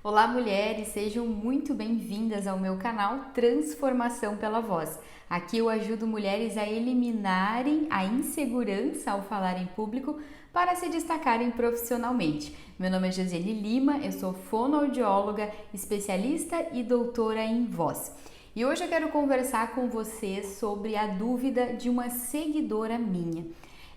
Olá, mulheres, sejam muito bem-vindas ao meu canal Transformação pela Voz. Aqui eu ajudo mulheres a eliminarem a insegurança ao falar em público para se destacarem profissionalmente. Meu nome é Josiane Lima, eu sou fonoaudióloga, especialista e doutora em voz. E hoje eu quero conversar com você sobre a dúvida de uma seguidora minha.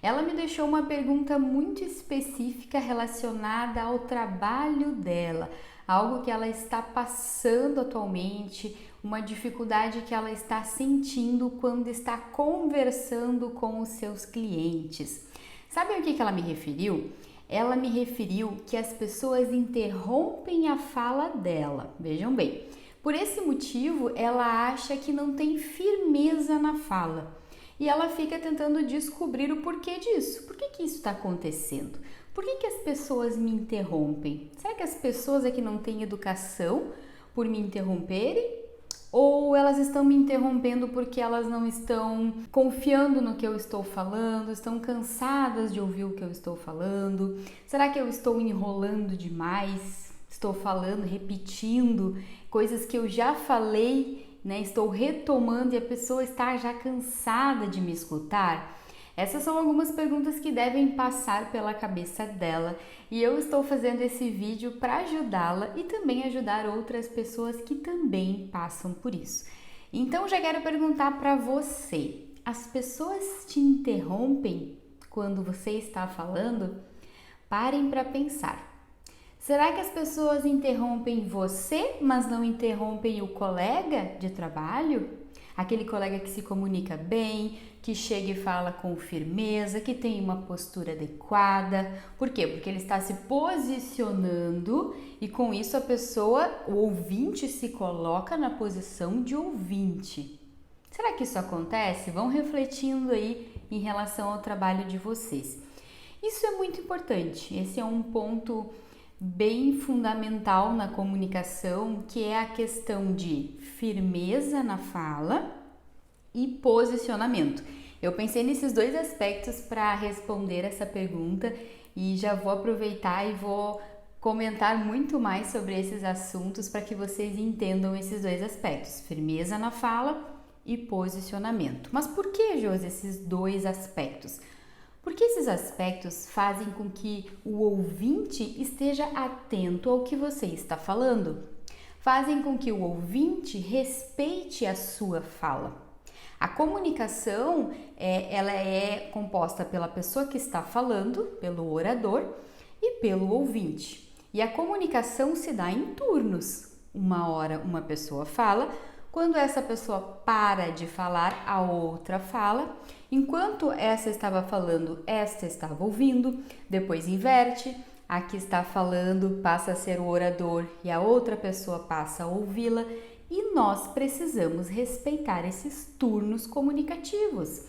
Ela me deixou uma pergunta muito específica relacionada ao trabalho dela, algo que ela está passando atualmente, uma dificuldade que ela está sentindo quando está conversando com os seus clientes. Sabe o que ela me referiu? Ela me referiu que as pessoas interrompem a fala dela. Vejam bem, por esse motivo ela acha que não tem firmeza na fala. E ela fica tentando descobrir o porquê disso. Por que isso está acontecendo? Por que as pessoas me interrompem? Será que as pessoas aqui não têm educação por me interromperem? Ou elas estão me interrompendo porque elas não estão confiando no que eu estou falando, estão cansadas de ouvir o que eu estou falando? Será que eu estou enrolando demais? Estou falando, repetindo coisas que eu já falei, né? Estou retomando e a pessoa está já cansada de me escutar? Essas são algumas perguntas que devem passar pela cabeça dela e eu estou fazendo esse vídeo para ajudá-la e também ajudar outras pessoas que também passam por isso. Então já quero perguntar para você: as pessoas te interrompem quando você está falando? Parem para pensar. Será que as pessoas interrompem você, mas não interrompem o colega de trabalho? Aquele colega que se comunica bem, que chega e fala com firmeza, que tem uma postura adequada. Por quê? Porque ele está se posicionando e com isso a pessoa, o ouvinte, se coloca na posição de ouvinte. Será que isso acontece? Vão refletindo aí em relação ao trabalho de vocês. Isso é muito importante. Esse é um ponto bem fundamental na comunicação, que é a questão de firmeza na fala e posicionamento. Eu pensei nesses dois aspectos para responder essa pergunta e já vou aproveitar e vou comentar muito mais sobre esses assuntos para que vocês entendam esses dois aspectos, firmeza na fala e posicionamento. Mas por que, Josi, esses dois aspectos? Porque esses aspectos fazem com que o ouvinte esteja atento ao que você está falando, fazem com que o ouvinte respeite a sua fala. A comunicação, ela é composta pela pessoa que está falando, pelo orador e pelo ouvinte. E a comunicação se dá em turnos. Uma hora uma pessoa fala, quando essa pessoa para de falar, a outra fala. Enquanto essa estava falando, esta estava ouvindo, depois inverte, a que está falando passa a ser o orador e a outra pessoa passa a ouvi-la, e nós precisamos respeitar esses turnos comunicativos.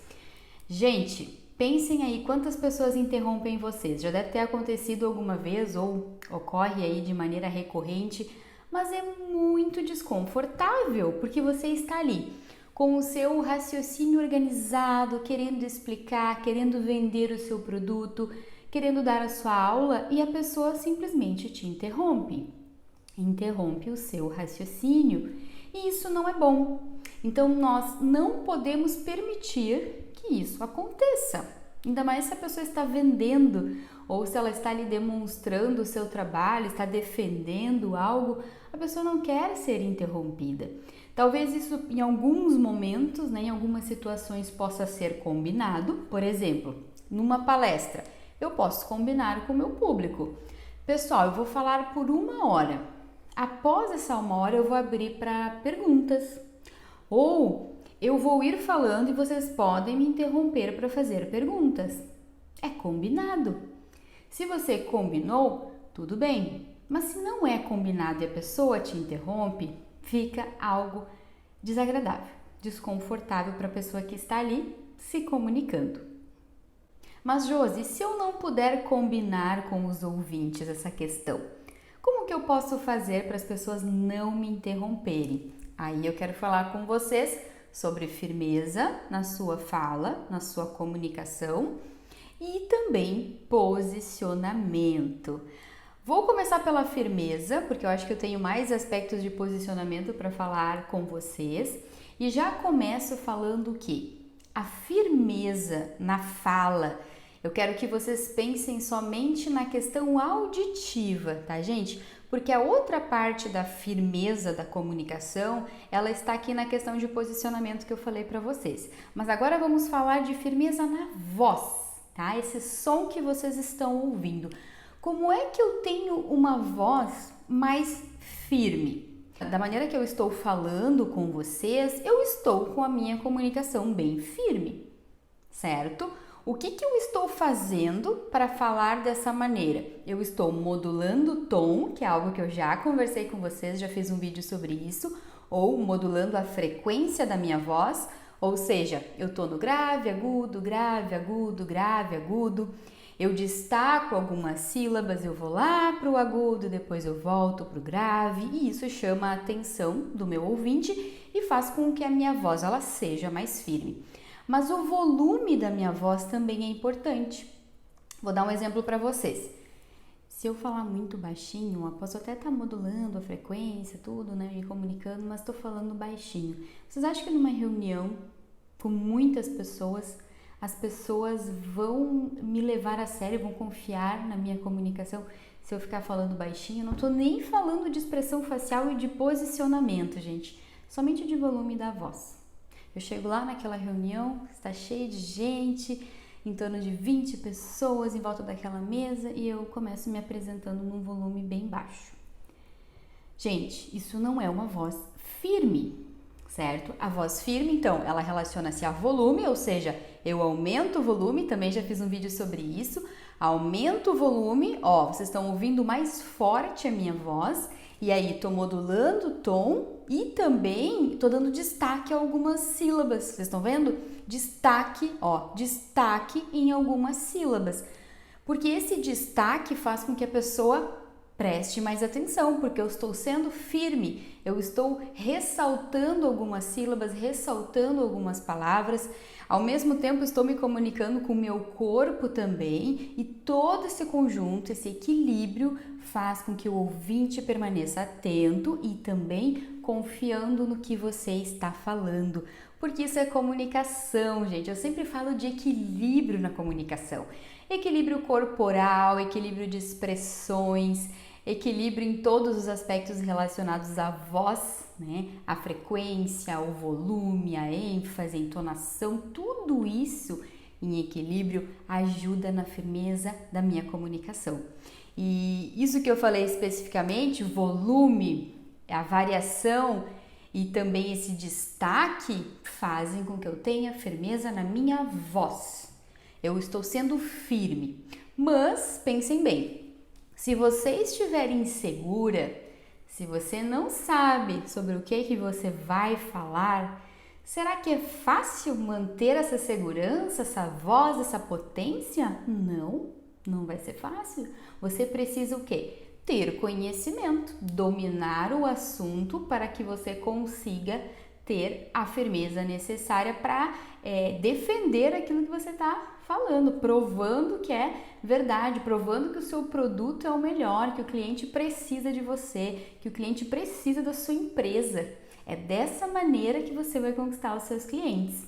Gente, pensem aí quantas pessoas interrompem vocês. Já deve ter acontecido alguma vez ou ocorre aí de maneira recorrente, mas é muito desconfortável porque você está ali com o seu raciocínio organizado, querendo explicar, querendo vender o seu produto, querendo dar a sua aula e a pessoa simplesmente te interrompe o seu raciocínio e isso não é bom. Então nós não podemos permitir que isso aconteça, ainda mais se a pessoa está vendendo ou se ela está ali demonstrando o seu trabalho, está defendendo algo, a pessoa não quer ser interrompida. Talvez isso em alguns momentos, né, em algumas situações possa ser combinado. Por exemplo, numa palestra, eu posso combinar com o meu público. Pessoal, eu vou falar por 1 hora. Após essa 1 hora eu vou abrir para perguntas. Ou eu vou ir falando e vocês podem me interromper para fazer perguntas. É combinado. Se você combinou, tudo bem. Mas se não é combinado e a pessoa te interrompe, fica algo desagradável, desconfortável para a pessoa que está ali se comunicando. Mas, Josi, se eu não puder combinar com os ouvintes essa questão, como que eu posso fazer para as pessoas não me interromperem? Aí eu quero falar com vocês sobre firmeza na sua fala, na sua comunicação e também posicionamento. Vou começar pela firmeza, porque eu acho que eu tenho mais aspectos de posicionamento para falar com vocês. E já começo falando que a firmeza na fala, eu quero que vocês pensem somente na questão auditiva, tá, gente? Porque a outra parte da firmeza da comunicação, ela está aqui na questão de posicionamento que eu falei para vocês. Mas agora vamos falar de firmeza na voz, tá? Esse som que vocês estão ouvindo. Como é que eu tenho uma voz mais firme? Da maneira que eu estou falando com vocês, eu estou com a minha comunicação bem firme, certo? O que eu estou fazendo para falar dessa maneira? Eu estou modulando o tom, que é algo que eu já conversei com vocês, já fiz um vídeo sobre isso, ou modulando a frequência da minha voz, ou seja, eu estou no grave, agudo, grave, agudo, grave, agudo. Eu destaco algumas sílabas, eu vou lá para o agudo, depois eu volto para o grave, e isso chama a atenção do meu ouvinte e faz com que a minha voz ela seja mais firme. Mas o volume da minha voz também é importante. Vou dar um exemplo para vocês. Se eu falar muito baixinho, eu posso até estar modulando a frequência, tudo, né, me comunicando, mas estou falando baixinho. Vocês acham que numa reunião com muitas pessoas, as pessoas vão me levar a sério, vão confiar na minha comunicação se eu ficar falando baixinho? Eu não estou nem falando de expressão facial e de posicionamento, gente, somente de volume da voz. Eu chego lá naquela reunião, está cheio de gente, em torno de 20 pessoas em volta daquela mesa e eu começo me apresentando num volume bem baixo. Gente, isso não é uma voz firme, certo? A voz firme, então, ela relaciona-se a volume, ou seja, eu aumento o volume, também já fiz um vídeo sobre isso, aumento o volume, ó, vocês estão ouvindo mais forte a minha voz, e aí tô modulando o tom e também tô dando destaque a algumas sílabas, vocês estão vendo? Destaque, ó, destaque em algumas sílabas, porque esse destaque faz com que a pessoa preste mais atenção, porque eu estou sendo firme, eu estou ressaltando algumas sílabas, ressaltando algumas palavras, ao mesmo tempo estou me comunicando com o meu corpo também, e todo esse conjunto, esse equilíbrio faz com que o ouvinte permaneça atento e também confiando no que você está falando, porque isso é comunicação, gente. Eu sempre falo de equilíbrio na comunicação. Equilíbrio corporal, equilíbrio de expressões, equilíbrio em todos os aspectos relacionados à voz, né? A frequência, o volume, a ênfase, a entonação, tudo isso em equilíbrio ajuda na firmeza da minha comunicação. E isso que eu falei especificamente, volume, a variação e também esse destaque fazem com que eu tenha firmeza na minha voz. Eu estou sendo firme, mas pensem bem, se você estiver insegura, se você não sabe sobre o que você vai falar, será que é fácil manter essa segurança, essa voz, essa potência? Não, não vai ser fácil. Você precisa o quê? Ter conhecimento, dominar o assunto para que você consiga ter a firmeza necessária para defender aquilo que você está falando, provando que é verdade, provando que o seu produto é o melhor, que o cliente precisa de você, que o cliente precisa da sua empresa. É dessa maneira que você vai conquistar os seus clientes.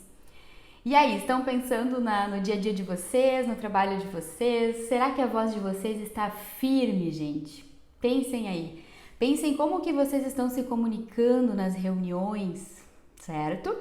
E aí, estão pensando no dia a dia de vocês, no trabalho de vocês? Será que a voz de vocês está firme, gente? Pensem aí. Pensem como que vocês estão se comunicando nas reuniões, certo?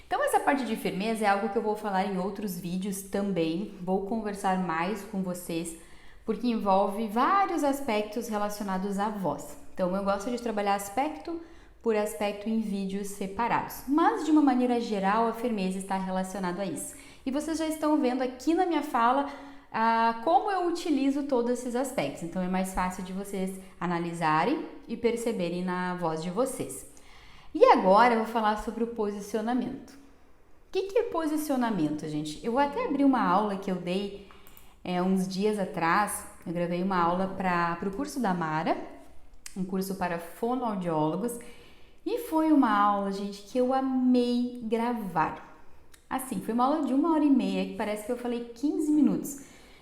Então essa parte de firmeza é algo que eu vou falar em outros vídeos também, vou conversar mais com vocês, porque envolve vários aspectos relacionados à voz. Então eu gosto de trabalhar aspecto por aspecto em vídeos separados, mas de uma maneira geral a firmeza está relacionada a isso. E vocês já estão vendo aqui na minha fala como eu utilizo todos esses aspectos, então é mais fácil de vocês analisarem e perceberem na voz de vocês. E agora eu vou falar sobre o posicionamento. O que é posicionamento, gente? Eu vou até abrir uma aula que eu dei uns dias atrás. Eu gravei uma aula para o curso da Mara, um curso para fonoaudiólogos. E foi uma aula, gente, que eu amei gravar. Assim, foi uma aula de 1h30, que parece que eu falei 15 minutos.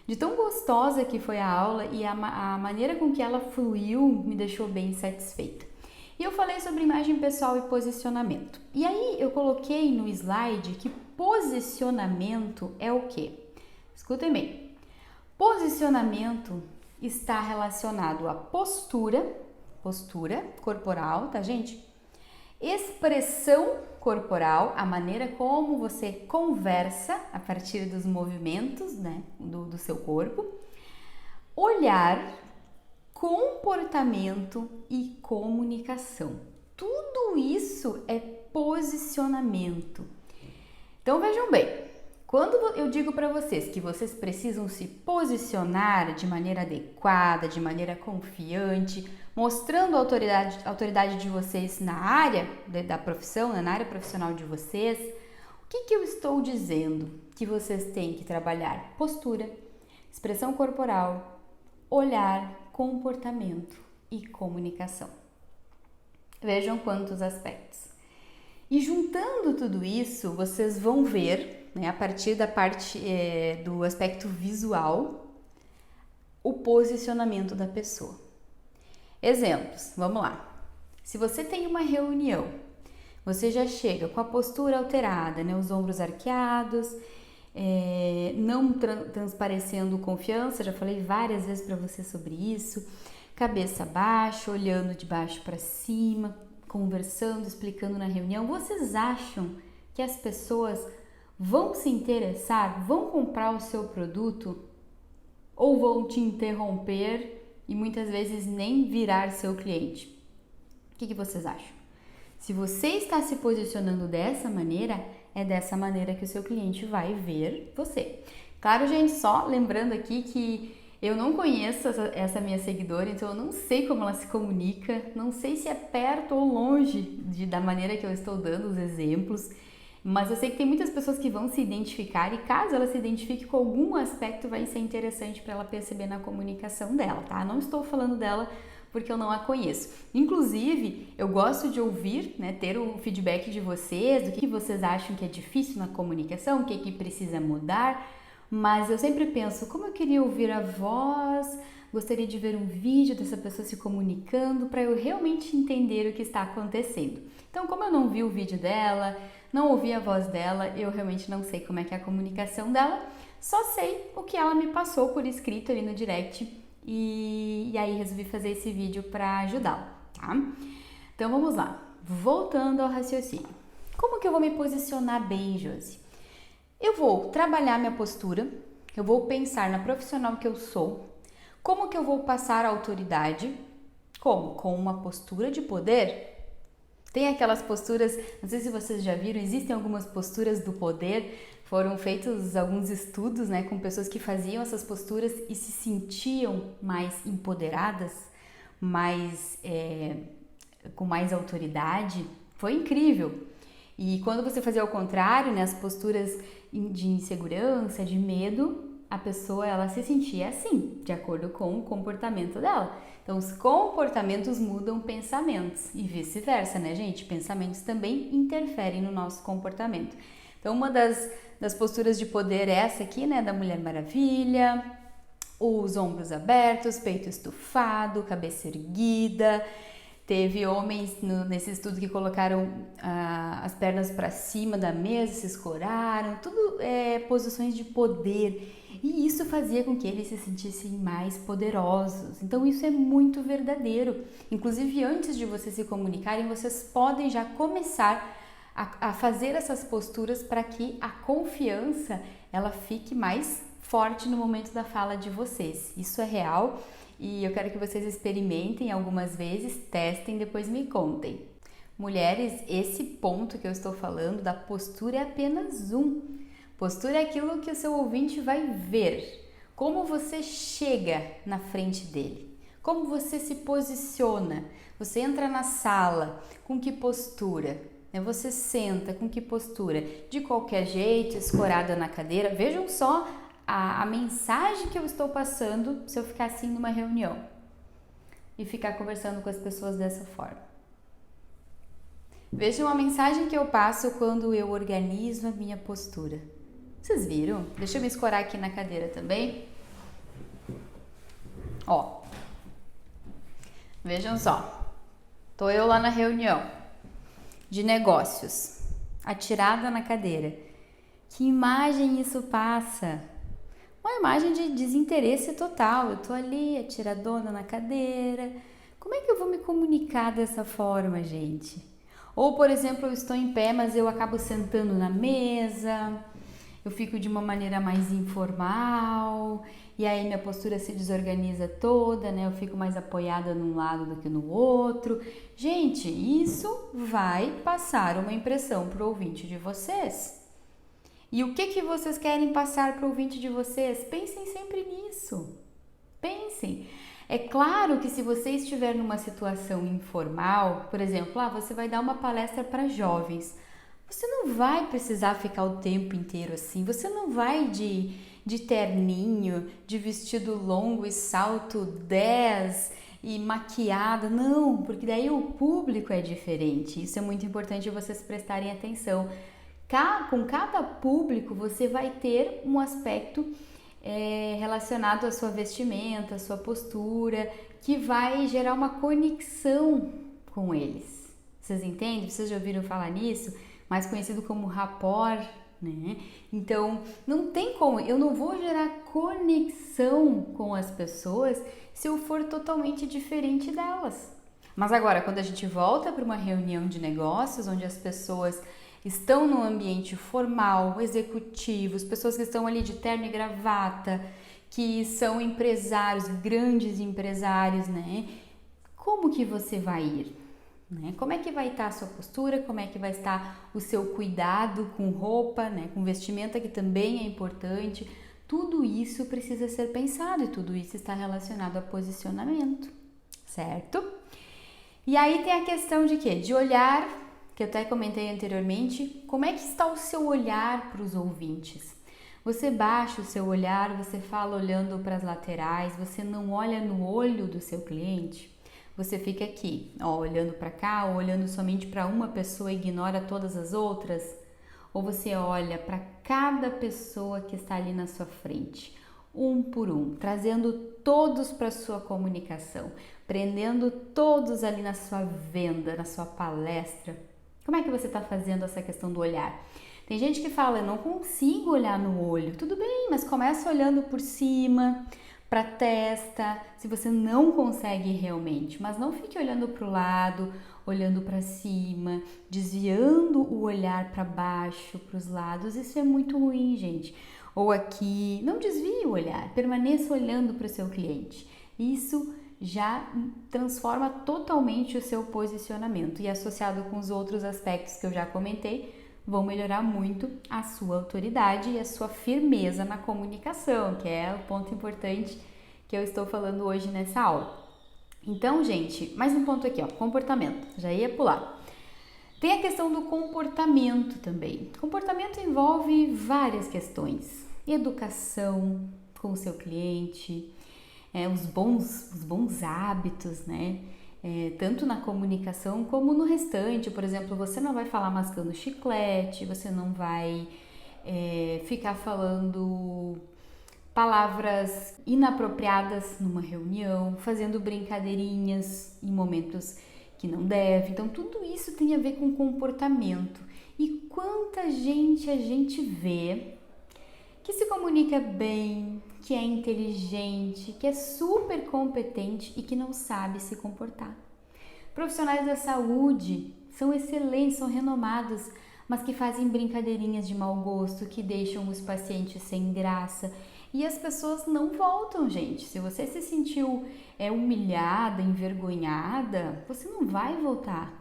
De tão gostosa que foi a aula e a maneira com que ela fluiu me deixou bem satisfeita. E eu falei sobre imagem pessoal e posicionamento. E aí eu coloquei no slide que posicionamento é o quê? Escutem bem. Posicionamento está relacionado à postura corporal, tá, gente? Expressão corporal, a maneira como você conversa a partir dos movimentos, né, do seu corpo. Olhar, comportamento e comunicação. Tudo isso é posicionamento. Então vejam bem, quando eu digo para vocês que vocês precisam se posicionar de maneira adequada, de maneira confiante, mostrando a autoridade de vocês na área da profissão, na área profissional de vocês, o que eu estou dizendo que vocês têm que trabalhar? Postura, expressão corporal, olhar, comportamento e comunicação. Vejam quantos aspectos. E juntando tudo isso, vocês vão ver, né, a partir da parte do aspecto visual, o posicionamento da pessoa. Exemplos, vamos lá. Se você tem uma reunião, você já chega com a postura alterada, né, os ombros arqueados, não transparecendo confiança, já falei várias vezes para você sobre isso, cabeça baixa, olhando de baixo para cima, conversando, explicando na reunião. Vocês acham que as pessoas vão se interessar, vão comprar o seu produto ou vão te interromper e muitas vezes nem virar seu cliente? O que vocês acham? Se você está se posicionando dessa maneira, é dessa maneira que o seu cliente vai ver você. Claro, gente, só lembrando aqui que eu não conheço essa minha seguidora, então eu não sei como ela se comunica, não sei se é perto ou longe da maneira que eu estou dando os exemplos, mas eu sei que tem muitas pessoas que vão se identificar e caso ela se identifique com algum aspecto vai ser interessante para ela perceber na comunicação dela, tá? Não estou falando dela porque eu não a conheço. Inclusive, eu gosto de ouvir, né, ter o feedback de vocês, do que vocês acham que é difícil na comunicação, o que precisa mudar. Mas eu sempre penso, como eu queria ouvir a voz, gostaria de ver um vídeo dessa pessoa se comunicando para eu realmente entender o que está acontecendo. Então, como eu não vi o vídeo dela, não ouvi a voz dela, eu realmente não sei como é que é a comunicação dela, só sei o que ela me passou por escrito ali no direct e aí resolvi fazer esse vídeo para ajudá-la, tá? Então, vamos lá. Voltando ao raciocínio. Como que eu vou me posicionar bem, Josi? Eu vou trabalhar minha postura, eu vou pensar na profissional que eu sou, como que eu vou passar a autoridade, como? Com uma postura de poder. Tem aquelas posturas, não sei se vocês já viram, existem algumas posturas do poder, foram feitos alguns estudos, né, com pessoas que faziam essas posturas e se sentiam mais empoderadas, com mais autoridade, foi incrível. E quando você fazia ao contrário, né, as posturas de insegurança, de medo, a pessoa ela se sentia assim, de acordo com o comportamento dela. Então, os comportamentos mudam pensamentos e vice-versa, né, gente? Pensamentos também interferem no nosso comportamento. Então, uma das posturas de poder é essa aqui, né, da Mulher Maravilha, os ombros abertos, peito estufado, cabeça erguida. Teve homens nesse estudo que colocaram as pernas para cima da mesa, se escoraram, tudo posições de poder. E isso fazia com que eles se sentissem mais poderosos. Então isso é muito verdadeiro. Inclusive antes de vocês se comunicarem, vocês podem já começar a fazer essas posturas para que a confiança ela fique mais forte no momento da fala de vocês. Isso é real. E eu quero que vocês experimentem algumas vezes, testem, depois me contem. Mulheres, esse ponto que eu estou falando da postura é apenas um. Postura é aquilo que o seu ouvinte vai ver. Como você chega na frente dele. Como você se posiciona. Você entra na sala, com que postura? Você senta, com que postura? De qualquer jeito, escorada na cadeira. Vejam só a mensagem que eu estou passando se eu ficar assim numa reunião e ficar conversando com as pessoas dessa forma. Vejam a mensagem que eu passo quando eu organizo a minha postura. Vocês viram? Deixa eu me escorar aqui na cadeira também. Ó, vejam só, tô eu lá na reunião de negócios, atirada na cadeira. Que imagem isso passa? Uma imagem de desinteresse total. Eu tô ali, atiradona na cadeira. Como é que eu vou me comunicar dessa forma, gente? Ou, por exemplo, eu estou em pé, mas eu acabo sentando na mesa, eu fico de uma maneira mais informal, e aí minha postura se desorganiza toda, né? Eu fico mais apoiada num lado do que no outro. Gente, isso vai passar uma impressão para o ouvinte de vocês. E o que vocês querem passar para o ouvinte de vocês? Pensem sempre nisso. Pensem. É claro que se você estiver numa situação informal, por exemplo, você vai dar uma palestra para jovens, você não vai precisar ficar o tempo inteiro assim, você não vai de terninho, de vestido longo e salto 10 e maquiada, não, porque daí o público é diferente, isso é muito importante vocês prestarem atenção. Com cada público você vai ter um aspecto relacionado à sua vestimenta, à sua postura, que vai gerar uma conexão com eles. Vocês entendem? Vocês já ouviram falar nisso? Mais conhecido como rapport, né? Então, não tem como, eu não vou gerar conexão com as pessoas se eu for totalmente diferente delas. Mas agora, quando a gente volta para uma reunião de negócios, onde as pessoas estão num ambiente formal, executivos, pessoas que estão ali de terno e gravata, que são empresários, grandes empresários, né? Como que você vai ir? Né? Como é que vai estar a sua postura? Como é que vai estar o seu cuidado com roupa, né? Com vestimenta, que também é importante. Tudo isso precisa ser pensado e tudo isso está relacionado a posicionamento, certo? E aí tem a questão de quê? De olhar, que eu até comentei anteriormente, como é que está o seu olhar para os ouvintes? Você baixa o seu olhar, você fala olhando para as laterais, você não olha no olho do seu cliente? Você fica aqui, olhando para cá, ou olhando somente para uma pessoa e ignora todas as outras? Ou você olha para cada pessoa que está ali na sua frente, um por um, trazendo todos para a sua comunicação, prendendo todos ali na sua venda, na sua palestra? Como é que você está fazendo essa questão do olhar? Tem gente que fala, eu não consigo olhar no olho. Tudo bem, mas começa olhando por cima, para a testa, se você não consegue realmente, mas não fique olhando para o lado, olhando para cima, desviando o olhar para baixo, para os lados. Isso é muito ruim, gente. Ou aqui, não desvie o olhar, permaneça olhando para o seu cliente. Isso já transforma totalmente o seu posicionamento, e associado com os outros aspectos que eu já comentei, vão melhorar muito a sua autoridade e a sua firmeza na comunicação, que é o ponto importante que eu estou falando hoje nessa aula. Então, gente, mais um ponto aqui, ó, comportamento, já ia pular. Tem a questão do comportamento também. Comportamento envolve várias questões: educação com o seu cliente, os bons hábitos, né? Tanto na comunicação como no restante. Por exemplo, você não vai falar mascando chiclete, você não vai ficar falando palavras inapropriadas numa reunião, fazendo brincadeirinhas em momentos que não deve. Então, tudo isso tem a ver com comportamento. E quanta gente a gente vê que se comunica bem, que é inteligente, que é super competente e que não sabe se comportar. Profissionais da saúde são excelentes, são renomados, mas que fazem brincadeirinhas de mau gosto, que deixam os pacientes sem graça. E as pessoas não voltam, gente. Se você se sentiu humilhada, envergonhada, você não vai voltar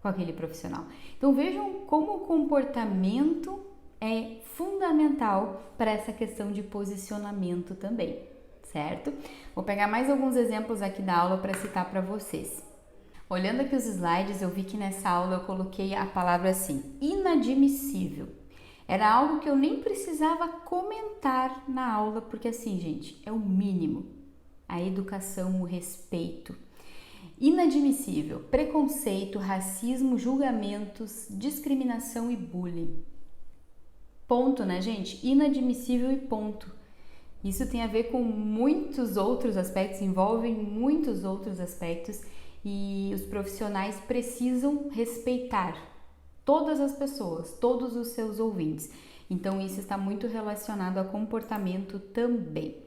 com aquele profissional. Então vejam como o comportamento é fundamental para essa questão de posicionamento também, certo? Vou pegar mais alguns exemplos aqui da aula para citar para vocês. Olhando aqui os slides, eu vi que nessa aula eu coloquei a palavra assim, inadmissível. Era algo que eu nem precisava comentar na aula, porque assim, gente, é o mínimo. A educação, o respeito. Inadmissível, preconceito, racismo, julgamentos, discriminação e bullying. Ponto, né, gente? Inadmissível e ponto. Isso tem a ver com muitos outros aspectos, envolve muitos outros aspectos e os profissionais precisam respeitar todas as pessoas, todos os seus ouvintes. Então isso está muito relacionado a comportamento também.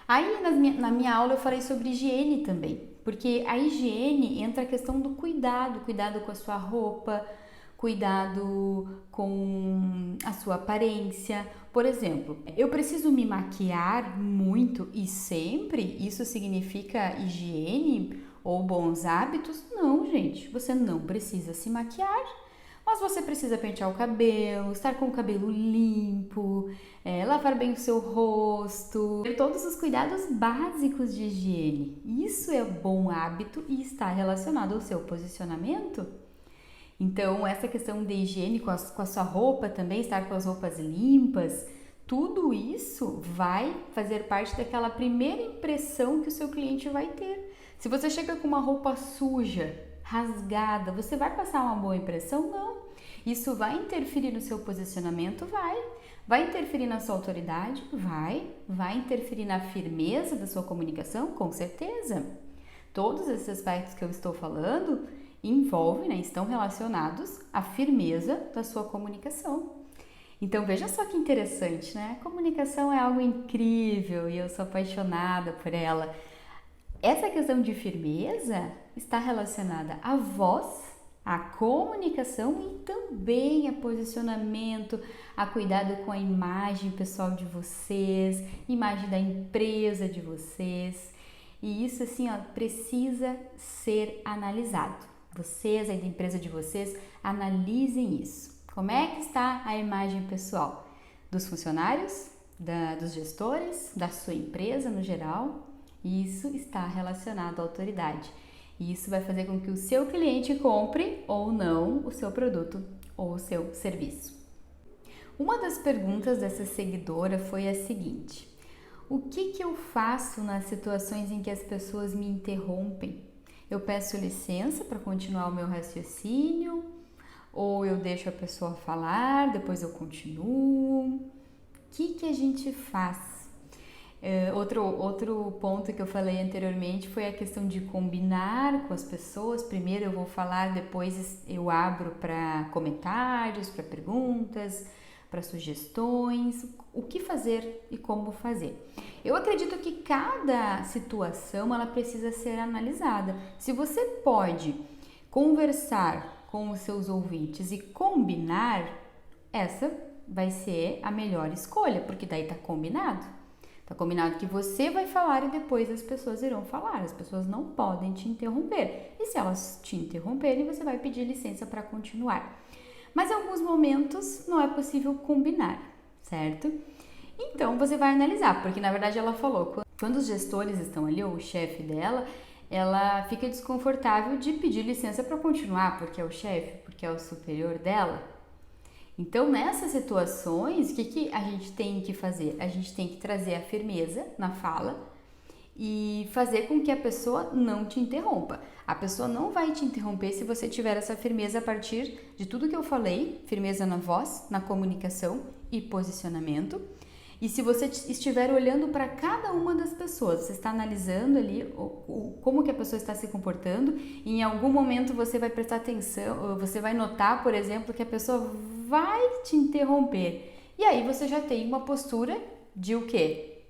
Aí na minha aula eu falei sobre higiene também, porque a higiene entra a questão do cuidado com a sua roupa, cuidado com a sua aparência. Por exemplo, eu preciso me maquiar muito e sempre? Isso significa higiene ou bons hábitos? Não, gente, você não precisa se maquiar. Mas você precisa pentear o cabelo, estar com o cabelo limpo, lavar bem o seu rosto, ter todos os cuidados básicos de higiene. Isso é bom hábito e está relacionado ao seu posicionamento. Então, essa questão de higiene com a sua roupa também, estar com as roupas limpas, tudo isso vai fazer parte daquela primeira impressão que o seu cliente vai ter. Se você chega com uma roupa suja, rasgada, você vai passar uma boa impressão? Não. Isso vai interferir no seu posicionamento? Vai interferir na sua autoridade? Vai interferir na firmeza da sua comunicação? Com certeza. Todos esses aspectos que eu estou falando envolvem, estão relacionados à firmeza da sua comunicação. Então veja só que interessante, né? A comunicação é algo incrível e eu sou apaixonada por ela. Essa questão de firmeza está relacionada à voz, à comunicação e também a posicionamento, a cuidado com a imagem pessoal de vocês, imagem da empresa de vocês. E isso assim, precisa ser analisado. Vocês, aí da empresa de vocês, analisem isso. Como é que está a imagem pessoal dos funcionários, dos gestores, da sua empresa no geral? Isso está relacionado à autoridade. E isso vai fazer com que o seu cliente compre ou não o seu produto ou o seu serviço. Uma das perguntas dessa seguidora foi a seguinte: o que eu faço nas situações em que as pessoas me interrompem? Eu peço licença para continuar o meu raciocínio? Ou eu deixo a pessoa falar, depois eu continuo? O que a gente faz? Outro ponto que eu falei anteriormente foi a questão de combinar com as pessoas. Primeiro eu vou falar, depois eu abro para comentários, para perguntas, para sugestões, o que fazer e como fazer. Eu acredito que cada situação ela precisa ser analisada. Se você pode conversar com os seus ouvintes e combinar, essa vai ser a melhor escolha, porque daí tá combinado. Tá combinado que você vai falar e depois as pessoas irão falar. As pessoas não podem te interromper. E se elas te interromperem, você vai pedir licença para continuar. Mas em alguns momentos não é possível combinar, certo? Então você vai analisar, porque na verdade ela falou, quando os gestores estão ali, ou o chefe dela, ela fica desconfortável de pedir licença para continuar, porque é o chefe, porque é o superior dela. Então, nessas situações, o que a gente tem que fazer? A gente tem que trazer a firmeza na fala e fazer com que a pessoa não te interrompa. A pessoa não vai te interromper se você tiver essa firmeza a partir de tudo que eu falei, firmeza na voz, na comunicação e posicionamento. E se você estiver olhando para cada uma das pessoas, você está analisando ali como que a pessoa está se comportando, e em algum momento você vai prestar atenção, você vai notar, por exemplo, que a pessoa vai te interromper. E aí você já tem uma postura de o quê?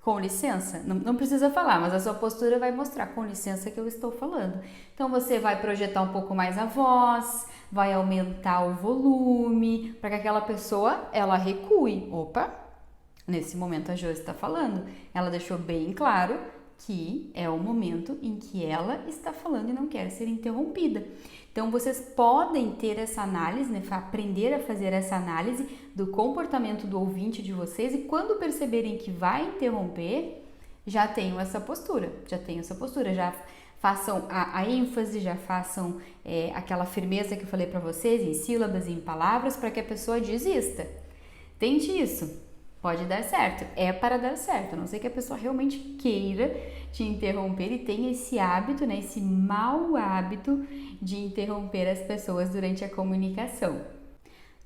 Com licença. Não precisa falar, mas a sua postura vai mostrar com licença que eu estou falando. Então você vai projetar um pouco mais a voz, vai aumentar o volume, para que aquela pessoa, ela recue. Opa! Nesse momento a Jo está falando, ela deixou bem claro que é o momento em que ela está falando e não quer ser interrompida. Então vocês podem ter essa análise, né, aprender a fazer essa análise do comportamento do ouvinte de vocês, e quando perceberem que vai interromper, já tenham essa postura, já façam a ênfase, já façam aquela firmeza que eu falei para vocês, em sílabas e em palavras, para que a pessoa desista. Tente isso. Pode dar certo, é para dar certo, a não ser que a pessoa realmente queira te interromper e tenha esse hábito, né, esse mau hábito de interromper as pessoas durante a comunicação.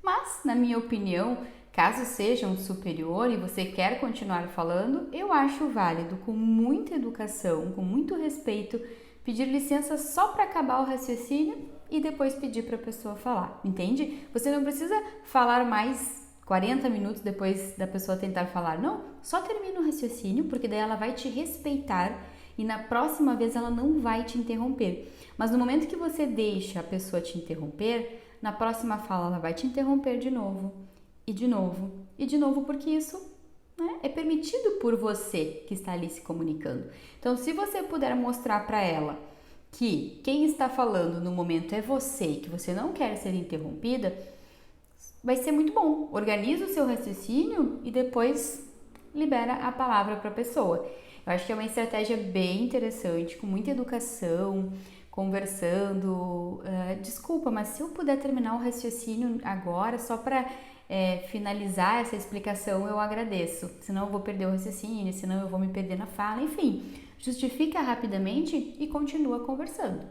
Mas, na minha opinião, Caso seja um superior e você quer continuar falando, eu acho válido, com muita educação, com muito respeito, pedir licença só para acabar o raciocínio e depois pedir para a pessoa falar, entende? Você não precisa falar mais 40 minutos depois da pessoa tentar falar, não, só termina o raciocínio, porque daí ela vai te respeitar e na próxima vez ela não vai te interromper. Mas no momento que você deixa a pessoa te interromper, na próxima fala ela vai te interromper de novo, e de novo, e de novo, porque isso, né, é permitido por você que está ali se comunicando. Então, se você puder mostrar para ela que quem está falando no momento é você e que você não quer ser interrompida, vai ser muito bom. Organiza o seu raciocínio e depois libera a palavra para a pessoa. Eu acho que é uma estratégia bem interessante, com muita educação, conversando. Desculpa, mas se eu puder terminar o raciocínio agora, só para finalizar essa explicação, eu agradeço. Senão eu vou perder o raciocínio, senão eu vou me perder na fala, enfim. Justifica rapidamente e continua conversando.